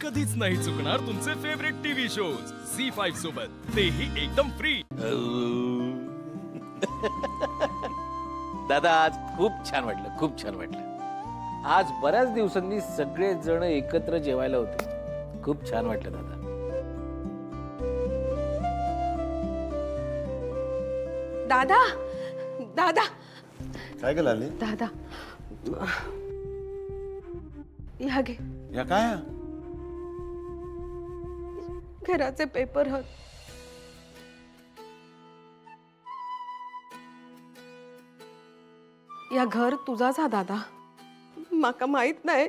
कधीच नाही चुकणार तुमचे फेवरेट टीव्ही शोज झी5 सोबत, तेही एकदम फ्री। दादा आज खूप छान वाटलं, खूप छान वाटलं। आज बऱ्याच दिवसांनी सगळे जण एकत्र जेवायला होते, खूप छान वाटलं दादा। दादा दादा काय ग लाली? दादा या घे। या काय? घराचे पेपर हत। या घर तुझाच हा दादा। माका माहित नाही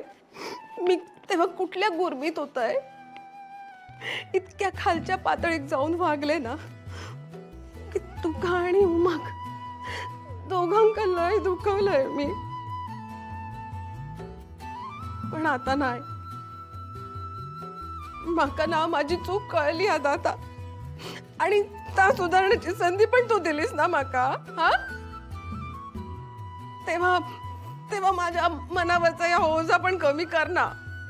मी तेव्हा कुठल्या गुरमीत होतय, इतक्या खालच्या पातळीत जाऊन वागले ना की तुका आणि उमाक दोघांका लय दुखवलंय मी। पण आता नाही, माका ना माझी चूक कळली आता आणि त्या सुधारण्याची संधी पण तू दिलीस ना माका। हा तेव्हा तेव्हा माझ्या मनावरचा या ओझा पण कमी कर ना।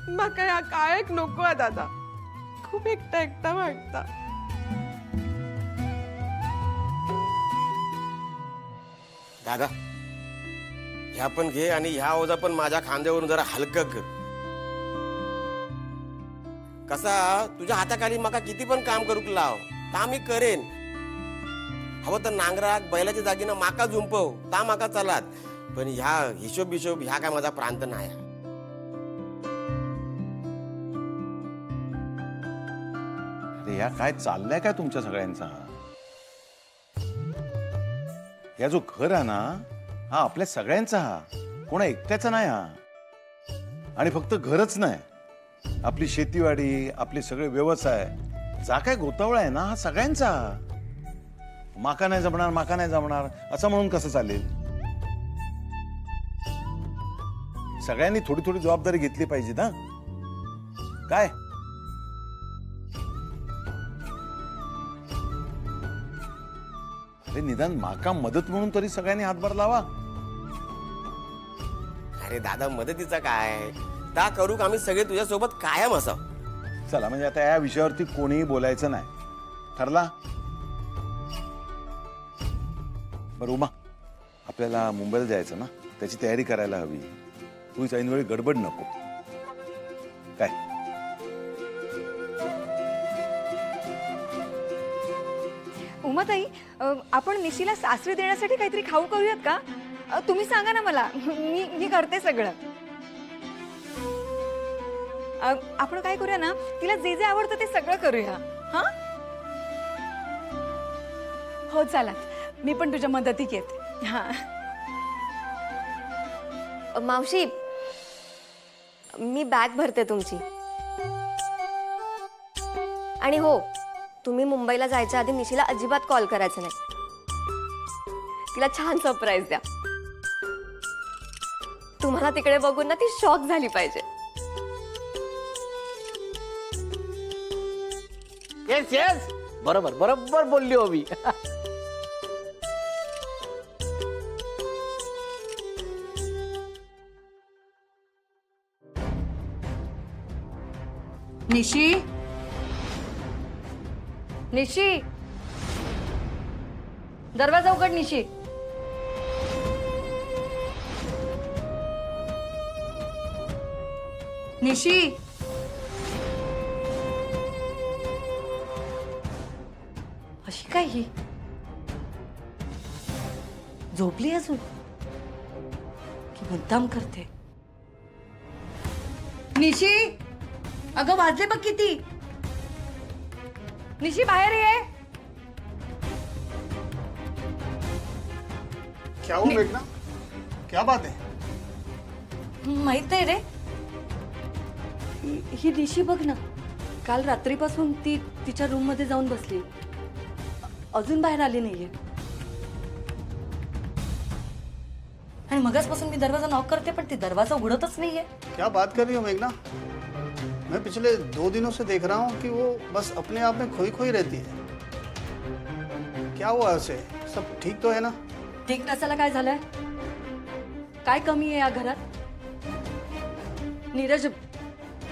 माका या काय नको आहे दादा, खूप एकटा एकटा वाटता। दादा ह्या पण घे आणि ह्या ओझा पण माझ्या खांद्यावरून जरा हलकं कर। कसा तुझ्या हाताखाली मका किती पण काम करूक लाव, ता मी करेन। हवं तर नांगराक बैलाच्या जागी ना माका झुंपव, ता माका चलात, पण ह्या हिशोब बिशोब ह्या काय माझा प्रांत नाही। अरे या काय चाललंय काय तुमच्या सगळ्यांचा? या जो घर आहे ना हा आपल्या सगळ्यांचा, हा कोणा एकट्याचा नाही हा। आणि फक्त घरच नाही, आपली शेतीवाडी, आपले सगळे व्यवसाय, जा काय गोतावळा आहे ना हा सगळ्यांचा। माका नाही जमणार, माका नाही जमणार असं म्हणून कसं चालेल? सगळ्यांनी थोडी थोडी जबाबदारी घेतली पाहिजे ना। काय अरे निदान माका मदत म्हणून तरी सगळ्यांनी हातभार लावा। अरे दादा मदतीचा काय, ता करूक आम्ही सगळे तुझ्या सोबत कायम असाव। चला म्हणजे आता या विषयावरती कोणीही बोलायचं नाही, ठरला? बरं उमा, आपल्याला मुंबईला जायचं ना, त्याची तयारी करायला हवी। तू ऐनवेळी गडबड नको, काय? उमाताई, आपण निशीला सासरी देण्यासाठी काहीतरी खाऊ करूयात का? तुम्ही सांगा ना मला, मी करते सगळं। आपण काय करूया ना, तिला जे जे आवडतं ते सगळं करूया। हा हो चला, मी पण तुझ्या मदतीक येते। हा मावशी मी बॅग भरते तुमची। आणि हो, तुम्ही मुंबईला जायच्या आधी निशीला अजिबात कॉल करायचा नाही, तिला छान सरप्राईज द्या। तुम्हाला तिकडे बघून ना ती शॉक झाली पाहिजे। येस येस, बरोबर बरोबर बोलली हो मी। निशी, निशी, दरवाजा उघड निशी। निशी, अशी काय ही झोपली अजून की मुद्दाम करते? निशी, अगं वाजले बघ किती। निशी बाहेर ये। क्या हुआ मेघना, क्या बात है? माहित नाही रे, ही निशी बघ ना, काल रात्रीपासून ती तिच्या रूम मध्ये जाऊन बसली, अजून बाहेर आली नाहीये। आणि मगासपासून मी दरवाजा नॉक करते पण ती दरवाजा उघडतच नाहीये। क्या बात कर रही हो मेघना? मैं पिछले 2 दिनों से देख रहा हूँ कि वो बस अपने आप में खोई खोई रहती है। क्या हुआ उसे? सब ठीक तो है ना? ठीक नसायला काय झालंय? काय कमी आहे या घरात? नीरज,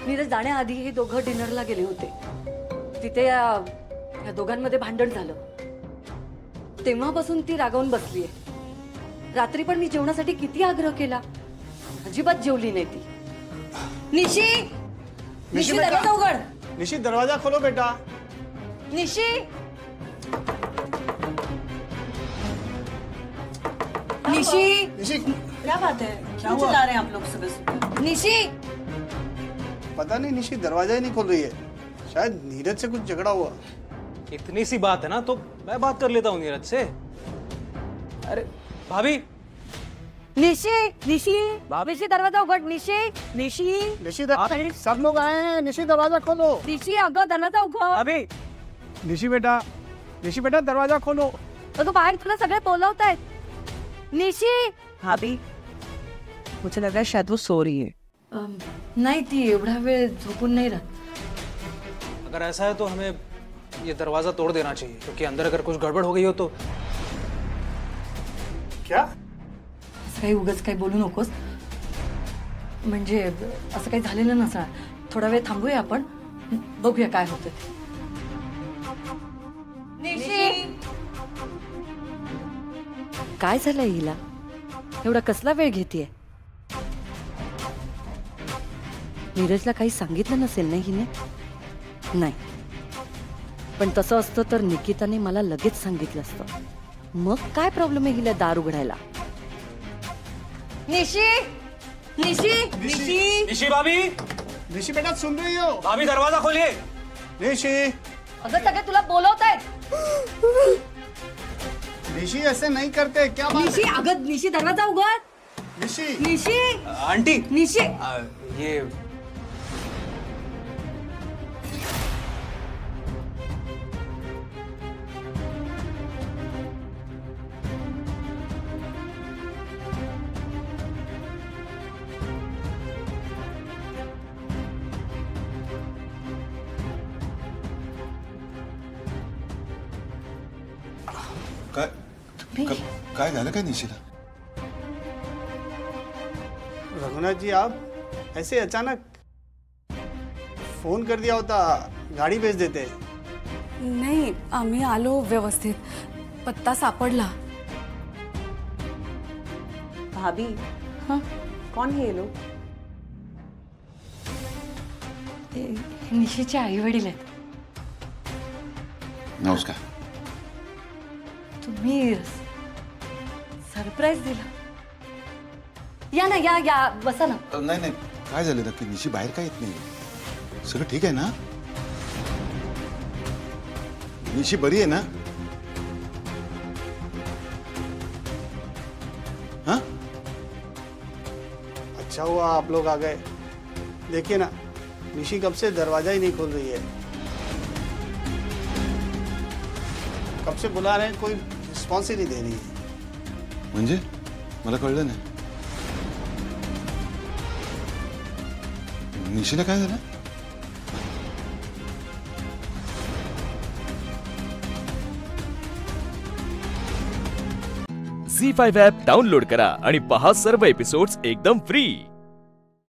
नीरज जाण्याआधी हे दोघं डिनरला गेले होते. तिथे या दोघांमध्ये भांडण झालं. तेव्हापासून ती रागावून बसलीये. रात्री पण मी जेवणासाठी किती आग्रह केला, अजिबात जेवली नाही ती. निशी, निशी दरवाजा उघड. निशी दरवाजा खोलो बेटा. निशी, निशी, निशी क्या बात है? क्या हुआ? जा रहे हैं आप लोग सुबह? निशी, पता नहीं निशी दरवाजा ही नहीं खोल रही है. शायद नीरज से कुछ झगड़ा हुआ. इतनी सी बात है ना तो मैं बात कर लेता हूँ नीरज से. अरे भाभी. निशी, निशी, निशी दरवाजा उघड. निशी, निशी, निशी सब लोग आए हैं. निशी दरवाजा खोलो. निशी अगं दरवाजा उघड. अभी निशी बेटा दरवाजा खोलो. अगं बाहेर तुला सगळे बोलवतायत. निशी. भाभी मुझे लग रहा है शायद वो सो रही है. नाही, ती एवढा वेळ झोपून नाही राहत. अगर ऐसा है तो हमें ये दरवाजा तोड़ देना चाहिए, क्योंकि अंदर अगर कुछ गड़बड़ हो गई हो तो. क्या? असं काही उगाच काही बोलू नकोस. म्हणजे असं काही झालेलं नसणार. थोडा वेळ थांबूया आपण, बघूया काय होतं. काय झालंय हिला? एवढा कसला वेळ घेतीये? नीरजला काही सांगितलं नसेल ना हिने? नाही, पण तसं असतं तर निकिताने मला लगेच सांगितलं असतं. मग काय प्रॉब्लेम आहे हिला दार उघडायला? निशी, निशी, निशी, निशी भाभी. निशी बेटा सुन रही हो? भाभी दरवाजा खोलिए. निशी. अगं सगळे तुला बोलवतायत. निशी ऐसे नहीं करते. क्या बात? निशी, अगं निशी दरवाजा उघड. निशी. निशी, आंटी. निशी. ये काय झालं काय निशिला? रघुनाथ जी आप ऐसे अचानक फोन कर दिया होता, गाड़ी भेज देते. नाही, आम्ही आलो व्यवस्थित. पत्ता सापडला. भाभी हाँ कौन है ये लोग? निशीचे आई वडील आहेत. नमस्कार. तुम्ही सरप्राईज दिला. या ना, या या, बसा ना. नाही काय झालं नक्की? निशी बाहेर काय येत नाही? सगळं ठीक आहे ना? निशी बरी आहे ना? हाँ? अच्छा हुआ आप लोग आ गए. देखिए ना, निशी कब से दरवाजा ही नहीं खोल रही है. कब से बुला रहे हैं, कोई रिस्पॉन्स ही नहीं दे रही है. म्हणजे मला कळलं नाही. निशीला काय झालं? झी5 ॲप डाउनलोड करा आणि पहा सर्व एपिसोड्स एकदम फ्री.